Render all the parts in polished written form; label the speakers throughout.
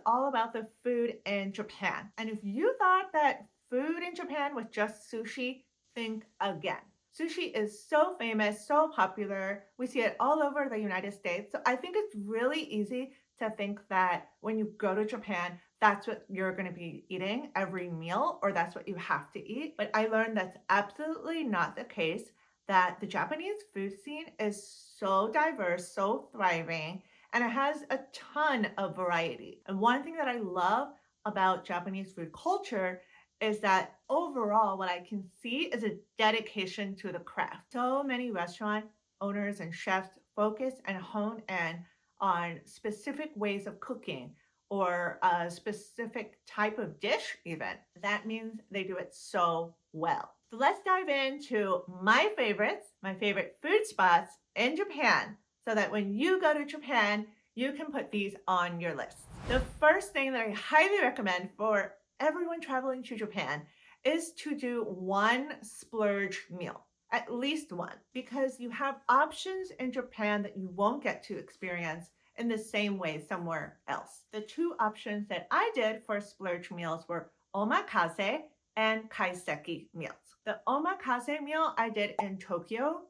Speaker 1: all about the food in Japan. And if you thought that food in Japan was just sushi, think again. Sushi is so famous, so popular. We see it all over the United States. So I think it's really easy to think that when you go to Japan, that's what you're going to be eating every meal, or that's what you have to eat. But I learned that's absolutely not the case, that the Japanese food scene is so diverse, so thriving, and it has a ton of variety. And one thing that I love about Japanese food culture is that overall, what I can see is a dedication to the craft. So many restaurant owners and chefs focus and hone in on specific ways of cooking or a specific type of dish, even. That means they do it so well. So let's dive into my favorites, my favorite food spots in Japan, so that when you go to Japan, you can put these on your list. The first thing that I highly recommend for everyone traveling to Japan is to do one splurge meal, at least one, because you have options in Japan that you won't get to experience in the same way somewhere else. The two options that I did for splurge meals were omakase and kaiseki meals. The omakase meal I did in Tokyo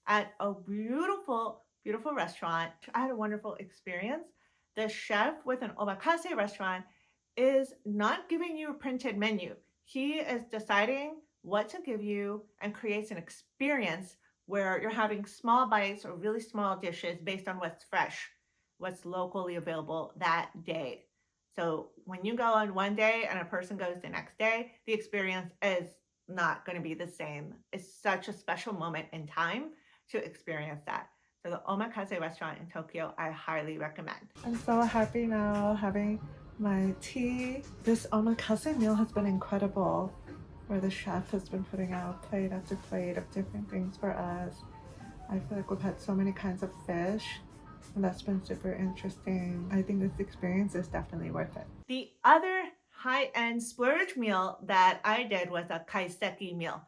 Speaker 1: at a beautiful, beautiful restaurant. I had a wonderful experience. The chef with an omakase restaurant is not giving you a printed menu. He is deciding what to give you and creates an experience where you're having small bites or really small dishes based on what's fresh, what's locally available that day. So when you go on one day and a person goes the next day, the experience is not going to be the same. It's such a special moment in time to experience that. So the omakase restaurant in Tokyo, I highly recommend. I'm so happy now having my tea. This omakase meal has been incredible, where the chef has been putting out plate after plate of different things for us. I feel like we've had so many kinds of fish, and that's been super interesting. I think this experience is definitely worth it. The other high-end splurge meal that I did was a kaiseki meal.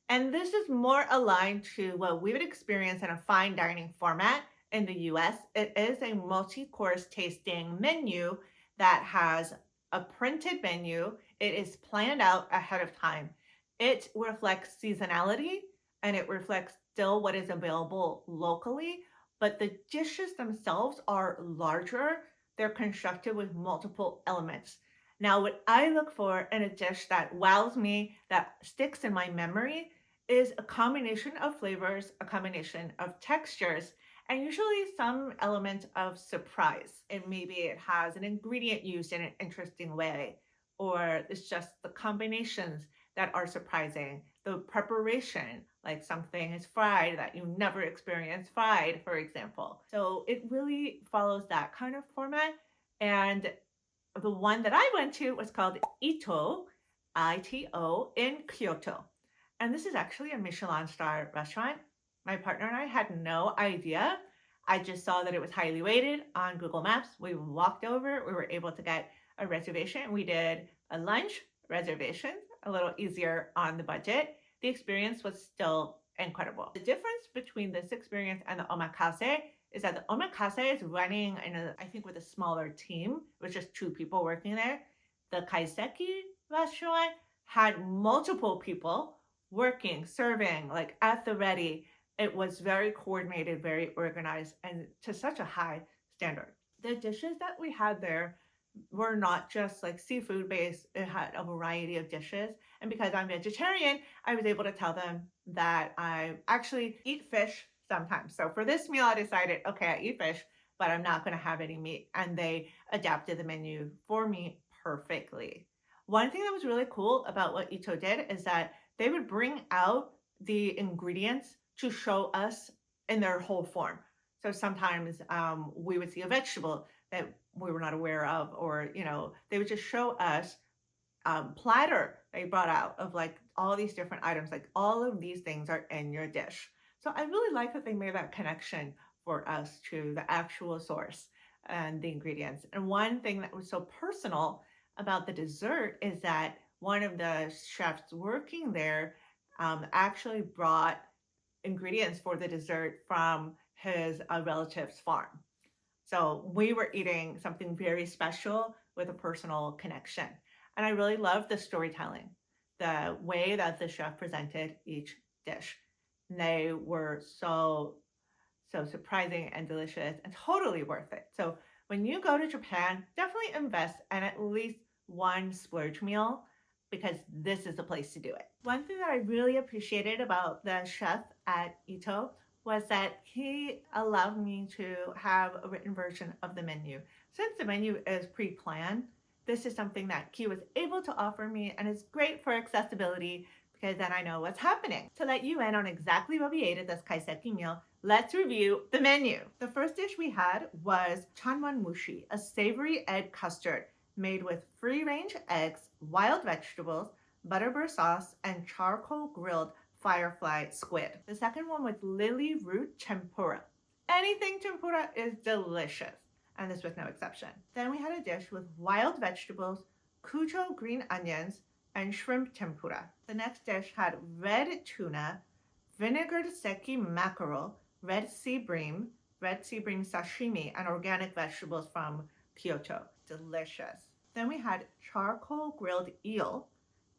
Speaker 1: And this is more aligned to what we would experience in a fine dining format in the US. It is a multi-course tasting menu that has a printed menu. It is planned out ahead of time. It reflects seasonality and it reflects still what is available locally, but the dishes themselves are larger. They're constructed with multiple elements. Now, what I look for in a dish that wows me, that sticks in my memory, is a combination of flavors, a combination of textures, and usually some element of surprise. And maybe it has an ingredient used in an interesting way, or it's just the combinations that are surprising. The preparation, like something is fried that you never experienced fried, for example. So it really follows that kind of format. And the one that I went to was called Ito, ITO, in Kyoto. And this is actually a Michelin star restaurant. My partner and I had no idea. I just saw that it was highly rated on Google Maps. We walked over, we were able to get a reservation. We did a lunch reservation, a little easier on the budget. The experience was still incredible. The difference between this experience and the omakase is that the omakase is running I think with a smaller team. It was just two people working there. The kaiseki restaurant had multiple people working, serving, like at the ready. It was very coordinated, very organized, and to such a high standard. The dishes that we had there were not just like seafood based. It had a variety of dishes. And because I'm vegetarian, I was able to tell them that I actually eat fish sometimes. So for this meal, I decided, okay, I eat fish, but I'm not going to have any meat. And they adapted the menu for me perfectly. One thing that was really cool about what Ito did is that they would bring out the ingredients to show us in their whole form. So sometimes we would see a vegetable that we were not aware of, or, they would just show us platter they brought out of like all these different items, like all of these things are in your dish. So I really like that they made that connection for us to the actual source and the ingredients. And one thing that was so personal about the dessert is that one of the chefs working there actually brought ingredients for the dessert from his relative's farm. So we were eating something very special with a personal connection. And I really loved the storytelling, the way that the chef presented each dish. They were so surprising and delicious and totally worth it. So when you go to Japan, definitely invest in at least one splurge meal because this is the place to do it. One thing that I really appreciated about the chef at Ito was that he allowed me to have a written version of the menu. Since the menu is pre-planned, this is something that he was able to offer me and is great for accessibility because then I know what's happening. To let you in on exactly what we ate at this Kaiseki meal, let's review the menu. The first dish we had was chanwan mushi, a savory egg custard made with free-range eggs, wild vegetables, butterbur sauce, and charcoal grilled firefly squid. The second one was lily root tempura. Anything tempura is delicious, and this was no exception. Then we had a dish with wild vegetables, kujo green onions, and shrimp tempura. The next dish had red tuna, vinegared seki mackerel, red sea bream sashimi, and organic vegetables from Kyoto. Delicious. Then we had charcoal grilled eel,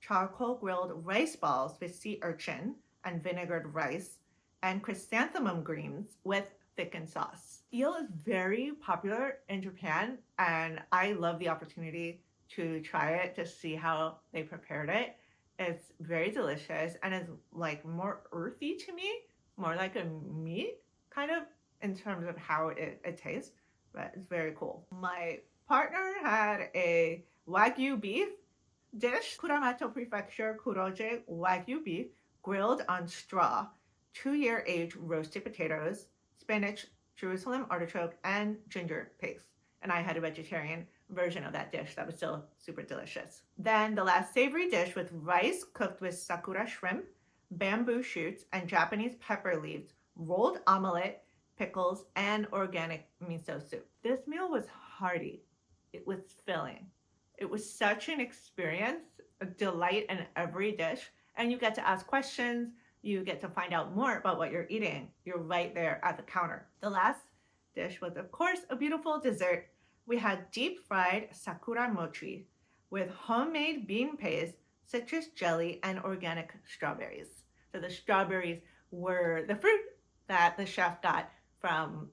Speaker 1: charcoal grilled rice balls with sea urchin and vinegared rice, and chrysanthemum greens with thickened sauce. Eel is very popular in Japan, and I love the opportunity to try it to see how they prepared it. It's very delicious and is like more earthy to me, more like a meat kind of in terms of how it tastes, but it's very cool. My partner had a Wagyu beef dish, Kuramato Prefecture Kuroje Wagyu beef, grilled on straw, 2-year aged roasted potatoes, spinach, Jerusalem artichoke, and ginger paste. And I had a vegetarian version of that dish that was still super delicious. Then the last savory dish with rice cooked with sakura shrimp, bamboo shoots, and Japanese pepper leaves, rolled omelette, pickles, and organic miso soup. This meal was hearty. It was filling. It was such an experience, a delight in every dish, and you get to ask questions, you get to find out more about what you're eating. You're right there at the counter. The last dish was, of course, a beautiful dessert. We had deep fried sakura mochi with homemade bean paste, citrus jelly, and organic strawberries. So the strawberries were the fruit that the chef got from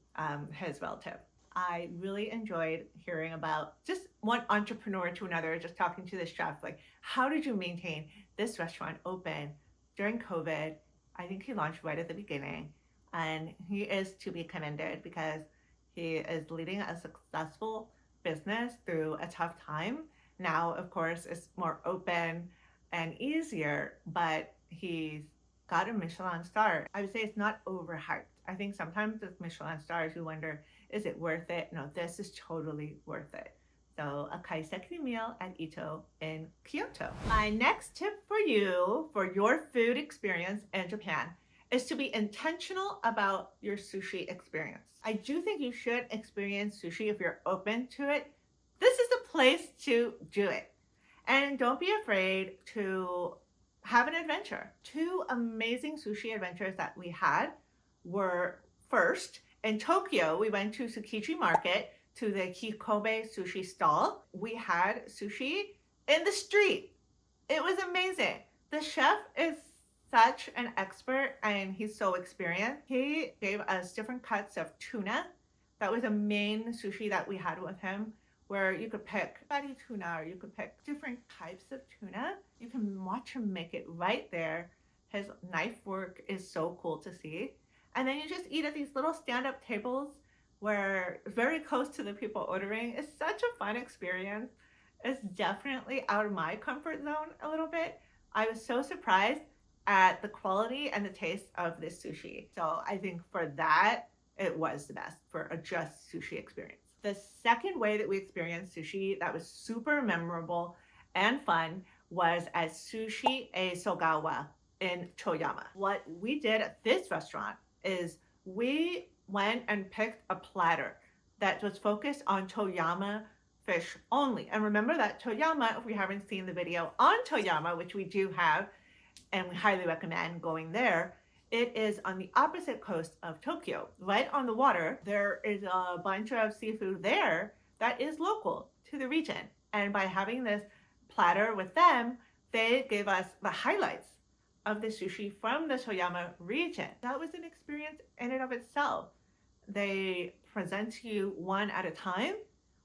Speaker 1: his relative. I really enjoyed hearing about just one entrepreneur to another, just talking to the chef, like, how did you maintain this restaurant open during COVID? I think he launched right at the beginning, and he is to be commended because he is leading a successful business through a tough time. Now, of course, it's more open and easier, but he's got a Michelin star. I would say it's not overhyped. I think sometimes with Michelin stars, you wonder, is it worth it? No, this is totally worth it. So a kaiseki meal at Ito in Kyoto. My next tip for you for your food experience in Japan is to be intentional about your sushi experience. I do think you should experience sushi if you're open to it. This is the place to do it. And don't be afraid to have an adventure. 2 amazing sushi adventures that we had were, first, in Tokyo, we went to Tsukiji Market to the Hikobe sushi stall. We had sushi in the street. It was amazing. The chef is such an expert and he's so experienced. He gave us different cuts of tuna. That was a main sushi that we had with him, where you could pick fatty tuna or you could pick different types of tuna. You can watch him make it right there. His knife work is so cool to see. And then you just eat at these little stand-up tables where very close to the people ordering. It's such a fun experience. It's definitely out of my comfort zone a little bit. I was so surprised at the quality and the taste of this sushi. So I think for that, it was the best for a just sushi experience. The second way that we experienced sushi that was super memorable and fun was at Sushi-Ei Sogawa in Toyama. What we did at this restaurant is we went and picked a platter that was focused on Toyama fish only. And remember that Toyama, if we haven't seen the video on Toyama, which we do have, and we highly recommend going there, It is on the opposite coast of Tokyo, right on the water. There is a bunch of seafood there that is local to the region. And by having this platter with them, they gave us the highlights of the sushi from the Toyama region. That was an experience in and of itself. They present to you one at a time,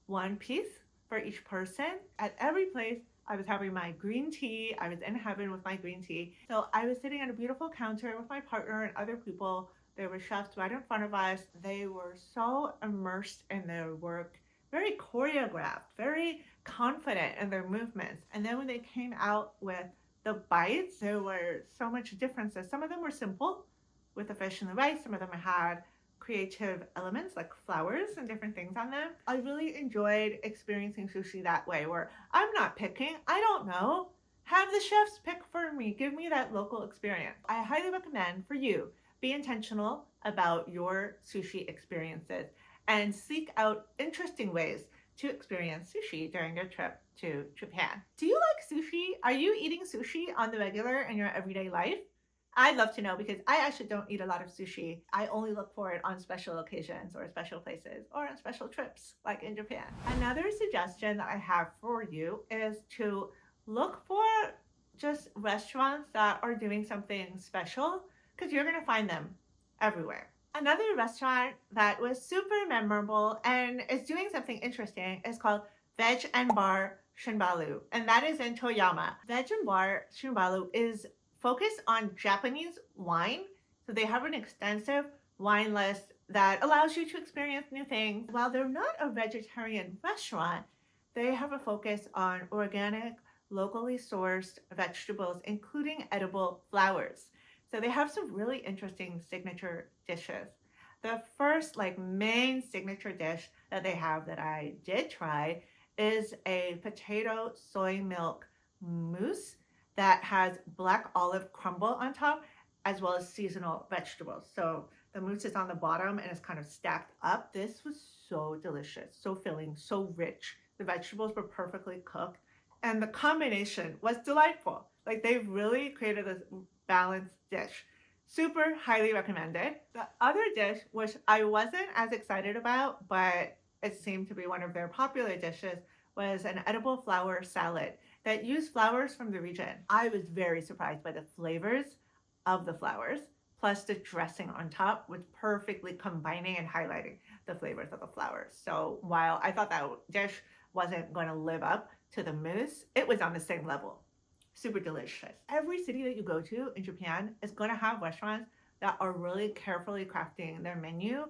Speaker 1: one piece for each person. At every place, I was having my green tea. I was in heaven with my green tea. So I was sitting at a beautiful counter with my partner and other people. There were chefs right in front of us. They were so immersed in their work, very choreographed, very confident in their movements. And then when they came out with the bites, there were so much differences. Some of them were simple with the fish and the rice. Some of them had creative elements like flowers and different things on them. I really enjoyed experiencing sushi that way, where I'm not picking. I don't know. Have the chefs pick for me. Give me that local experience. I highly recommend for you, be intentional about your sushi experiences and seek out interesting ways to experience sushi during your trip to Japan. Do you like sushi? Are you eating sushi on the regular in your everyday life? I'd love to know because I actually don't eat a lot of sushi. I only look for it on special occasions or special places or on special trips like in Japan. Another suggestion that I have for you is to look for just restaurants that are doing something special because you're going to find them everywhere. Another restaurant that was super memorable and is doing something interesting is called Veg and Bar Shinbalu, and that is in Toyama. Veg and Bar Shinbalu is focused on Japanese wine, so they have an extensive wine list that allows you to experience new things. While they're not a vegetarian restaurant, they have a focus on organic, locally sourced vegetables, including edible flowers. So they have some really interesting signature dishes. The first main signature dish that they have that I did try is a potato soy milk mousse that has black olive crumble on top, as well as seasonal vegetables. So the mousse is on the bottom and it's kind of stacked up. This was so delicious, so filling, so rich. The vegetables were perfectly cooked and the combination was delightful. They've really created this balanced dish. Super highly recommended. The other dish, which I wasn't as excited about, but it seemed to be one of their popular dishes, was an edible flower salad that used flowers from the region. I was very surprised by the flavors of the flowers, plus the dressing on top was perfectly combining and highlighting the flavors of the flowers. So while I thought that dish wasn't going to live up to the mousse, it was on the same level. Super delicious. Every city that you go to in Japan is going to have restaurants that are really carefully crafting their menu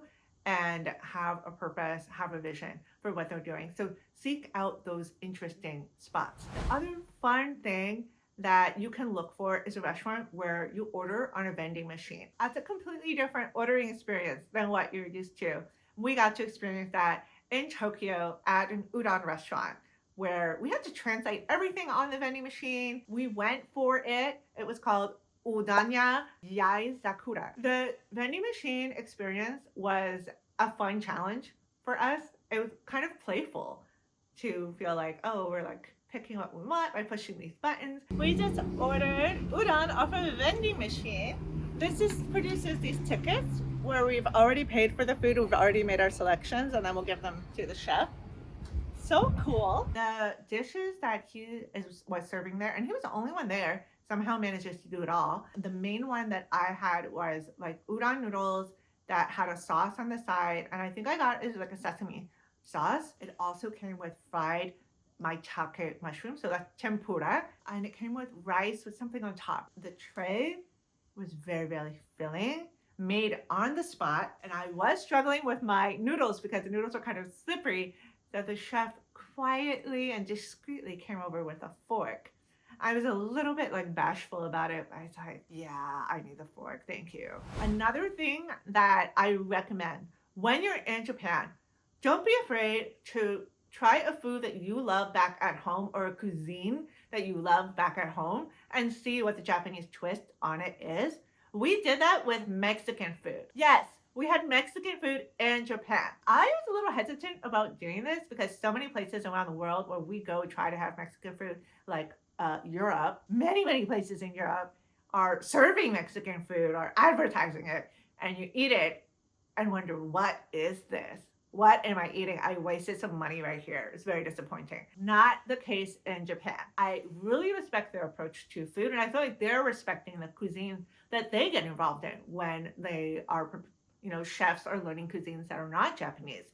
Speaker 1: and have a purpose, have a vision for what they're doing. So seek out those interesting spots. The other fun thing that you can look for is a restaurant where you order on a vending machine. That's a completely different ordering experience than what you're used to. We got to experience that in Tokyo at an udon restaurant, where we had to translate everything on the vending machine. We went for it. It was called Udanya Yaizakura. The vending machine experience was a fun challenge for us. It was kind of playful to feel like, oh, we're picking what we want by pushing these buttons. We just ordered udon off of a vending machine. Produces these tickets where we've already paid for the food. We've already made our selections and then we'll give them to the chef. So cool. The dishes that was serving there, and he was the only one there, somehow manages to do it all. The main one that I had was udon noodles that had a sauce on the side, and I think I got is a sesame sauce. It also came with fried maitake mushroom, so that's tempura, and it came with rice with something on top. The tray was very, very filling, made on the spot, and I was struggling with my noodles because the noodles are kind of slippery. So the chef quietly and discreetly came over with a fork. I was a little bit bashful about it. I was like, yeah, I need the fork. Thank you. Another thing that I recommend when you're in Japan, don't be afraid to try a food that you love back at home or a cuisine that you love back at home and see what the Japanese twist on it is. We did that with Mexican food. Yes, we had Mexican food in Japan. I was a little hesitant about doing this because so many places around the world where we go try to have Mexican food, Europe, many places in Europe are serving Mexican food or advertising it, and you eat it and wonder, what is this? What am I eating? I wasted some money right here. It's very disappointing. Not the case in Japan. I really respect their approach to food, and I feel like they're respecting the cuisine that they get involved in when they are, chefs are learning cuisines that are not Japanese.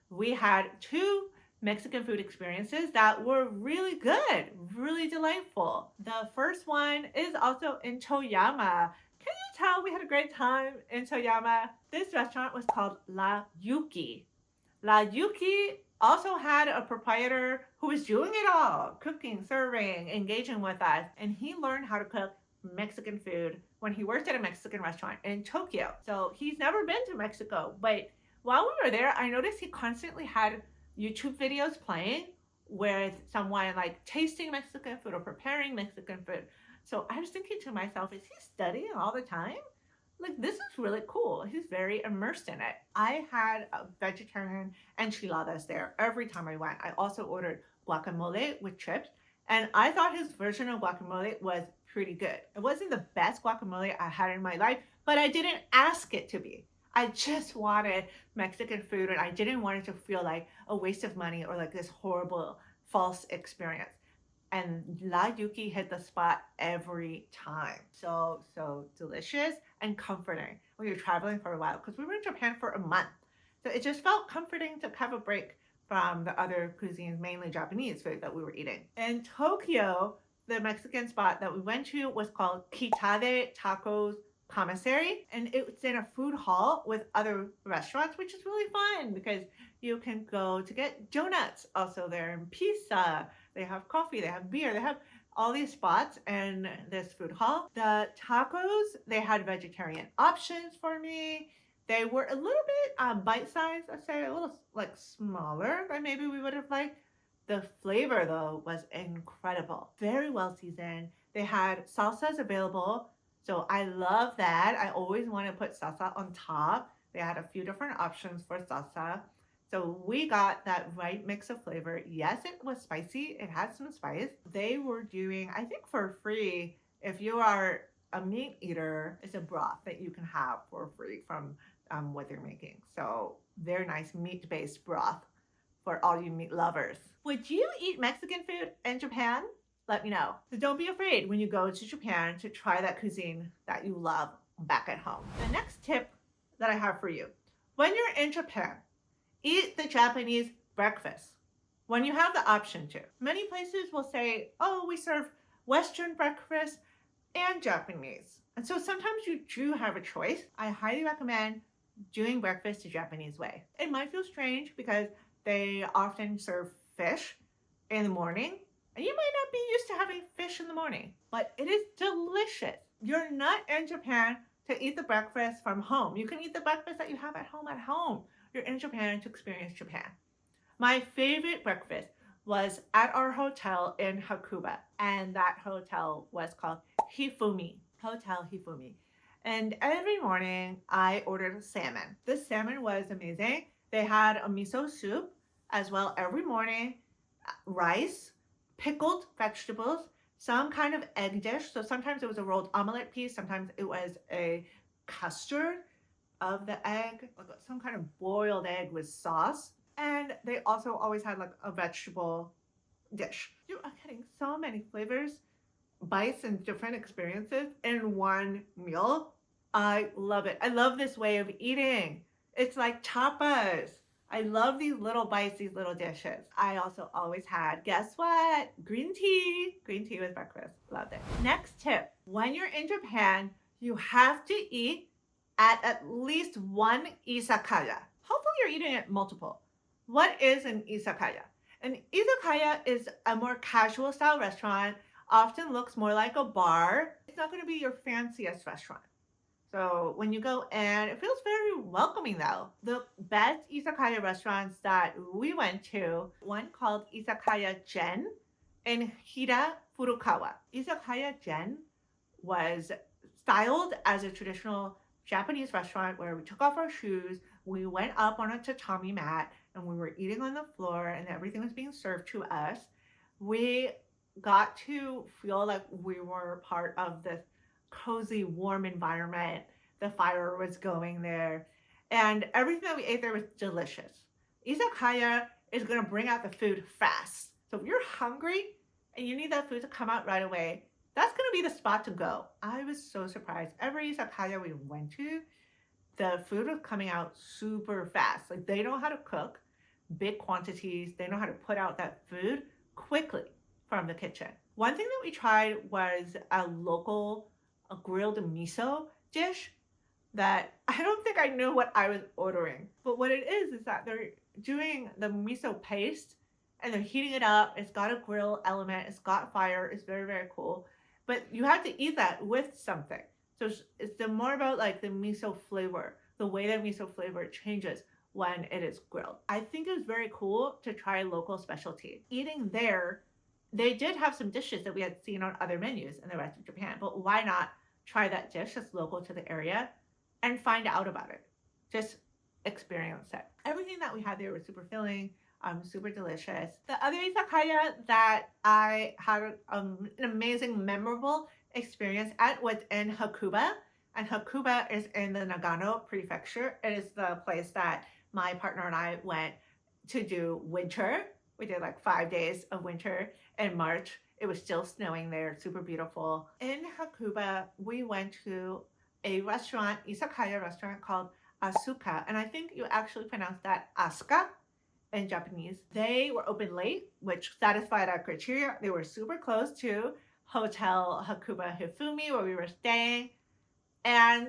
Speaker 1: We had two Mexican food experiences that were really good, really delightful. The first one is also in Toyama. Can you tell we had a great time in Toyama? This restaurant was called La Yuki. La Yuki also had a proprietor who was doing it all, cooking, serving, engaging with us, and he learned how to cook Mexican food when he worked at a Mexican restaurant in Tokyo. So he's never been to Mexico, but while we were there, I noticed he constantly had YouTube videos playing with someone like tasting Mexican food or preparing Mexican food. So I was thinking to myself, is he studying all the time? Like, this is really cool. He's very immersed in it. I had a vegetarian enchiladas there every time I went. I also ordered guacamole with chips, and I thought his version of guacamole was pretty good. It wasn't the best guacamole I had in my life, but I didn't ask it to be. I just wanted Mexican food, and I didn't want it to feel like a waste of money or like this horrible false experience. And La Yuki hit the spot every time. So delicious and comforting when you're traveling for a while, because we were in Japan for a month. So it just felt comforting to have a break from the other cuisines, mainly Japanese food that we were eating. In Tokyo, the Mexican spot that we went to was called Kitade Tacos Commissary, and it's in a food hall with other restaurants, which is really fun because you can go to get donuts also there, and pizza. They have coffee, they have beer, they have all these spots in this food hall. The tacos, they had vegetarian options for me. They were a little bit bite-sized, I'd say a little like smaller than maybe we would have liked. The flavor though was incredible, very well seasoned. They had salsas available, so I love that. I always want to put salsa on top. They had a few different options for salsa. So we got that right mix of flavor. Yes, it was spicy. It had some spice. They were doing, I think for free, if you are a meat eater, it's a broth that you can have for free from what they're making. So very nice meat-based broth for all you meat lovers. Would you eat Mexican food in Japan? Let me know. So don't be afraid when you go to Japan to try that cuisine that you love back at home. The next tip that I have for you, when you're in Japan, eat the Japanese breakfast when you have the option to. Many places will say, oh, we serve Western breakfast and Japanese. And so sometimes you do have a choice. I highly recommend doing breakfast the Japanese way. It might feel strange because they often serve fish in the morning, and you might not be used to having fish in the morning, but it is delicious. You're not in Japan to eat the breakfast from home. You can eat the breakfast that you have at home. You're in Japan to experience Japan. My favorite breakfast was at our hotel in Hakuba, and that hotel was called Hifumi, Hotel Hifumi. And every morning I ordered salmon. This salmon was amazing. They had a miso soup as well every morning, rice, pickled vegetables, some kind of egg dish. So sometimes it was a rolled omelet piece, sometimes it was a custard of the egg, like some kind of boiled egg with sauce. And they also always had like a vegetable dish. You are getting so many flavors, bites, and different experiences in one meal. I love it. I love this way of eating. It's like tapas. I love these little bites, these little dishes. I also always had, guess what? Green tea. Green tea with breakfast. Loved it. Next tip. When you're in Japan, you have to eat at least one izakaya. Hopefully you're eating at multiple. What is an izakaya? An izakaya is a more casual style restaurant, often looks more like a bar. It's not going to be your fanciest restaurant. So when you go in, it feels very welcoming though. The best izakaya restaurants that we went to, one called Izakaya Gen in Hira, Furukawa. Izakaya Gen was styled as a traditional Japanese restaurant where we took off our shoes, we went up on a tatami mat, and we were eating on the floor, and everything was being served to us. We got to feel like we were part of this cozy, warm environment. The fire was going there, and everything that we ate there was delicious. Izakaya is going to bring out the food fast. So if you're hungry and you need that food to come out right away, that's going to be the spot to go. I was so surprised. Every izakaya we went to, the food was coming out super fast. Like they know how to cook big quantities. They know how to put out that food quickly from the kitchen. One thing that we tried was a grilled miso dish that I don't think I knew what I was ordering. But what it is that they're doing the miso paste and they're heating it up. It's got a grill element, it's got fire, it's very, very cool. But you have to eat that with something. So it's more about like the miso flavor, the way that miso flavor changes when it is grilled. I think it was very cool to try local specialty. Eating there, they did have some dishes that we had seen on other menus in the rest of Japan, but why not try that dish that's local to the area and find out about it? Just experience it. Everything that we had there was super filling, super delicious. The other izakaya that I had an amazing, memorable experience at was in Hakuba. And Hakuba is in the Nagano prefecture. It is the place that my partner and I went to do winter. We did like 5 days of winter in March. It was still snowing there, super beautiful. In Hakuba, we went to a restaurant, izakaya restaurant called Asuka. And I think you actually pronounce that Asuka in Japanese. They were open late, which satisfied our criteria. They were super close to Hotel Hakuba Hifumi, where we were staying. And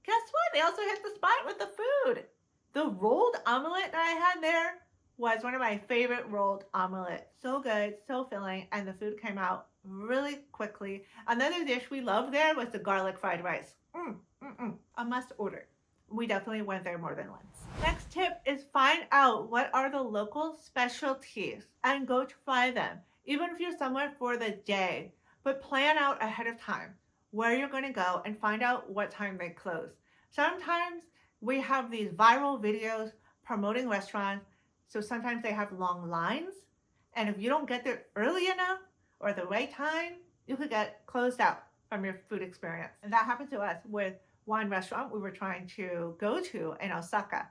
Speaker 1: guess what? They also hit the spot with the food. The rolled omelet that I had there was one of my favorite rolled omelets. So good, so filling, and the food came out really quickly. Another dish we loved there was the garlic fried rice. A must order. We definitely went there more than once. Next tip is find out what are the local specialties and go try them. Even if you're somewhere for the day, but plan out ahead of time where you're going to go and find out what time they close. Sometimes we have these viral videos promoting restaurants, so sometimes they have long lines, and if you don't get there early enough or at the right time, you could get closed out from your food experience. And that happened to us with one restaurant we were trying to go to in Osaka.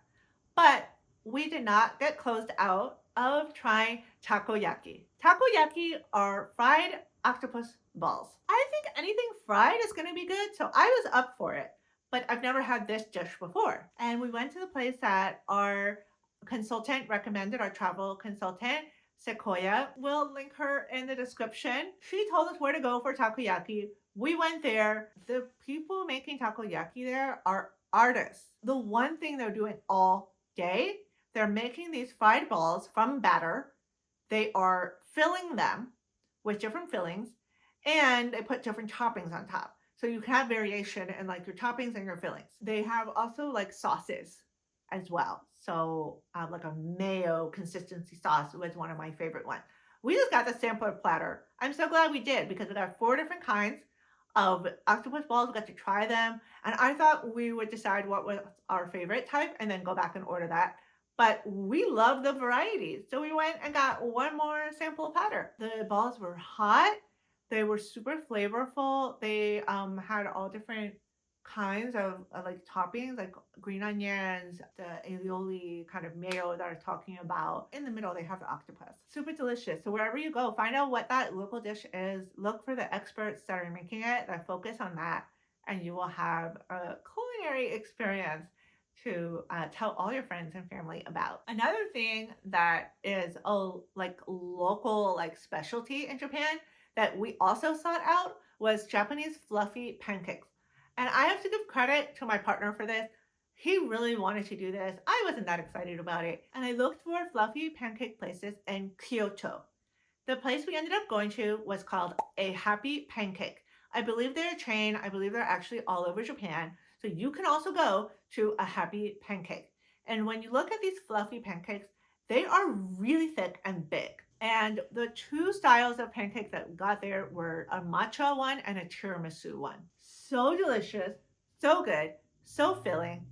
Speaker 1: But we did not get closed out of trying takoyaki. Takoyaki are fried octopus balls. I think anything fried is going to be good, so I was up for it. But I've never had this dish before. And we went to the place that our consultant recommended, our travel consultant, Sequoia. We'll link her in the description. She told us where to go for takoyaki. We went there. The people making takoyaki there are artists. The one thing they're doing all day, they're making these fried balls from batter. They are filling them with different fillings, and they put different toppings on top. So you can have variation in like your toppings and your fillings. They have also like sauces as well. So like a mayo consistency sauce was one of my favorite ones. We just got the sampler platter. I'm so glad we did because we got 4 different kinds of octopus balls. We got to try them. And I thought we would decide what was our favorite type and then go back and order that. But we love the varieties. So we went and got one more sample platter. The balls were hot. They were super flavorful. They had all different kinds of like toppings, like green onions, the aioli kind of mayo that I was talking about. In the middle, they have the octopus. Super delicious. So wherever you go, find out what that local dish is. Look for the experts that are making it, that focus on that, and you will have a culinary experience to tell all your friends and family about. Another thing that is a like local like specialty in Japan that we also sought out was Japanese fluffy pancakes. And I have to give credit to my partner for this. He really wanted to do this. I wasn't that excited about it. And I looked for fluffy pancake places in Kyoto. The place we ended up going to was called A Happy Pancake. I believe they're a chain. I believe they're actually all over Japan. So you can also go to A Happy Pancake. And when you look at these fluffy pancakes, they are really thick and big. And the 2 styles of pancakes that we got there were a matcha one and a tiramisu one. So delicious, so good, so filling.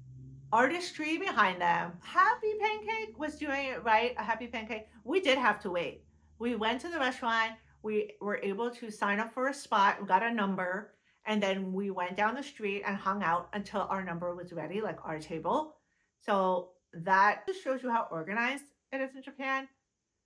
Speaker 1: Artistry behind them. Happy Pancake was doing it right. A Happy Pancake. We did have to wait. We went to the restaurant. We were able to sign up for a spot. We got a number. And then we went down the street and hung out until our number was ready, like our table. So that just shows you how organized it is in Japan.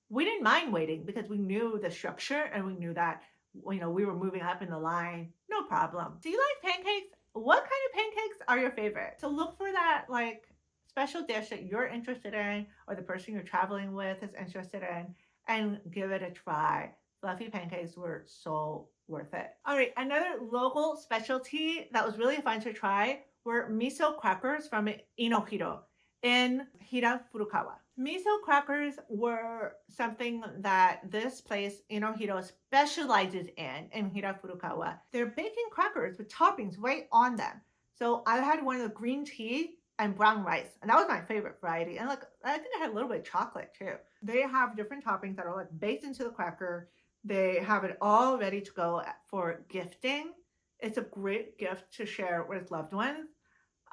Speaker 1: We didn't mind waiting because we knew the structure and we knew that we were moving up in the line. No problem. Do you like pancakes? What kind of pancakes are your favorite? So look for that like special dish that you're interested in or the person you're traveling with is interested in and give it a try. Fluffy pancakes were so worth it. All right, another local specialty that was really fun to try were miso crackers from Inohiro in Hira Furukawa. Miso crackers were something that this place, Inohiro, specializes in Hira Furukawa. They're baking crackers with toppings right on them. So I had one of the green tea and brown rice, and that was my favorite variety. And like, I think I had a little bit of chocolate too. They have different toppings that are like baked into the cracker. They have it all ready to go for gifting. It's a great gift to share with loved ones.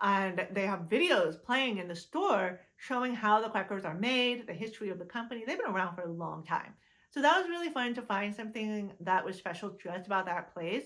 Speaker 1: And they have videos playing in the store showing how the crackers are made, the history of the company. They've been around for a long time. So that was really fun to find something that was special just about that place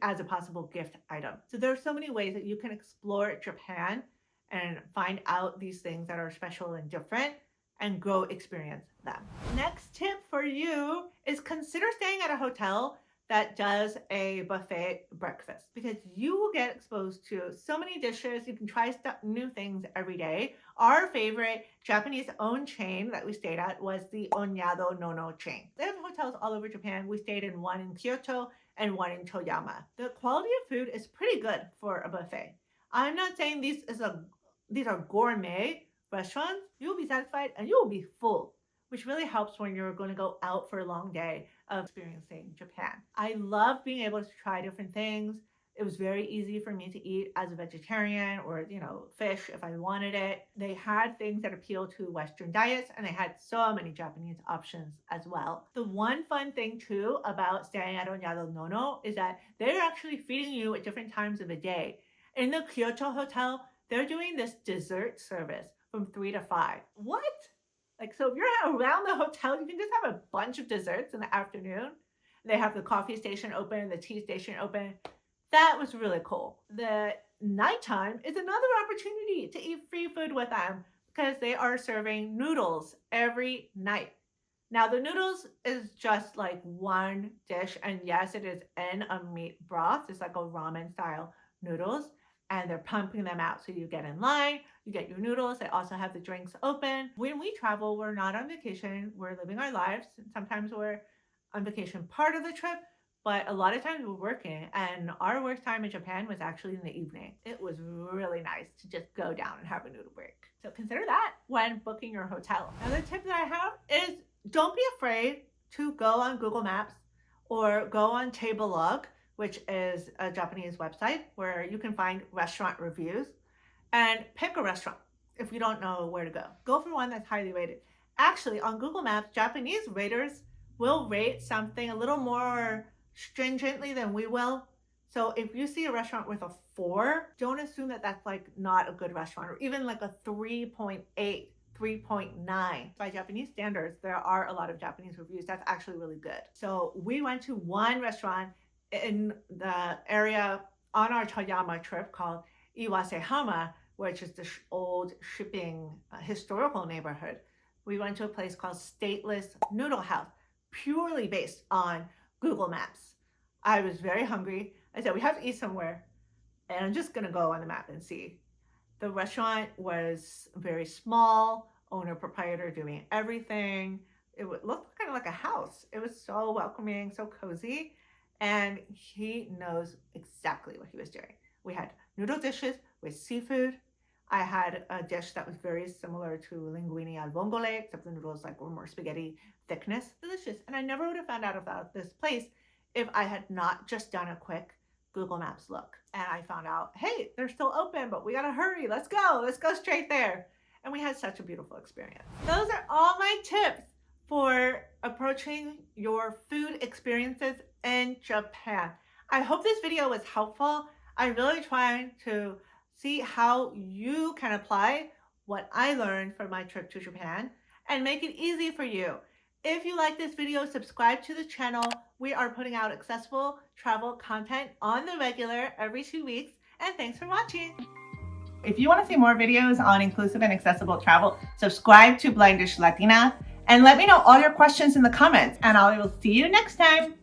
Speaker 1: as a possible gift item. So there are so many ways that you can explore Japan and find out these things that are special and different and go experience them. Next tip for you is consider staying at a hotel that does a buffet breakfast because you will get exposed to so many dishes. You can try new things every day. Our favorite Japanese owned chain that we stayed at was the Onyado Nono chain. They have hotels all over Japan. We stayed in one in Kyoto and one in Toyama. The quality of food is pretty good for a buffet. I'm not saying these are gourmet restaurants. You will be satisfied and you will be full, which really helps when you're going to go out for a long day of experiencing Japan. I love being able to try different things. It was very easy for me to eat as a vegetarian or, fish if I wanted it. They had things that appeal to Western diets and they had so many Japanese options as well. The one fun thing too about staying at Onyado Nono is that they're actually feeding you at different times of the day. In the Kyoto hotel, they're doing this dessert service from 3 to 5. What? So if you're around the hotel, you can just have a bunch of desserts in the afternoon. They have the coffee station open, the tea station open. That was really cool. The nighttime is another opportunity to eat free food with them because they are serving noodles every night. Now the noodles is just like one dish, and yes, it is in a meat broth. It's like a ramen style noodles. And they're pumping them out. So you get in line, you get your noodles. They also have the drinks open. When we travel, we're not on vacation. We're living our lives. Sometimes we're on vacation part of the trip, but a lot of times we're working. And our work time in Japan was actually in the evening. It was really nice to just go down and have a noodle break. So consider that when booking your hotel. Another tip that I have is don't be afraid to go on Google Maps or go on Tabelog, which is a Japanese website where you can find restaurant reviews, and pick a restaurant if you don't know where to go. Go for one that's highly rated. Actually, on Google Maps, Japanese raters will rate something a little more stringently than we will. So if you see a restaurant with a 4, don't assume that that's like not a good restaurant, or even like a 3.8, 3.9. By Japanese standards, there are a lot of Japanese reviews. That's actually really good. So we went to one restaurant in the area on our Toyama trip called Iwasehama, which is the old shipping historical neighborhood. We went to a place called Stateless Noodle House, purely based on Google Maps. I was very hungry. I said, we have to eat somewhere, and I'm just gonna go on the map and see. The restaurant was very small, owner proprietor doing everything. It looked kind of like a house. It was so welcoming, so cozy. And he knows exactly what he was doing. We had noodle dishes with seafood. I had a dish that was very similar to linguine al vongole, except the noodles were more spaghetti thickness. Delicious. And I never would have found out about this place if I had not just done a quick Google Maps look. And I found out, hey, they're still open, but we gotta hurry. Let's go straight there. And we had such a beautiful experience. Those are all my tips for approaching your food experiences in Japan. I hope this video was helpful. I'm really trying to see how you can apply what I learned from my trip to Japan and make it easy for you. If you like this video, subscribe to the channel. We are putting out accessible travel content on the regular every 2 weeks, and thanks for watching. If you want to see more videos on inclusive and accessible travel, subscribe to BlindishLatina and let me know all your questions in the comments, and I will see you next time.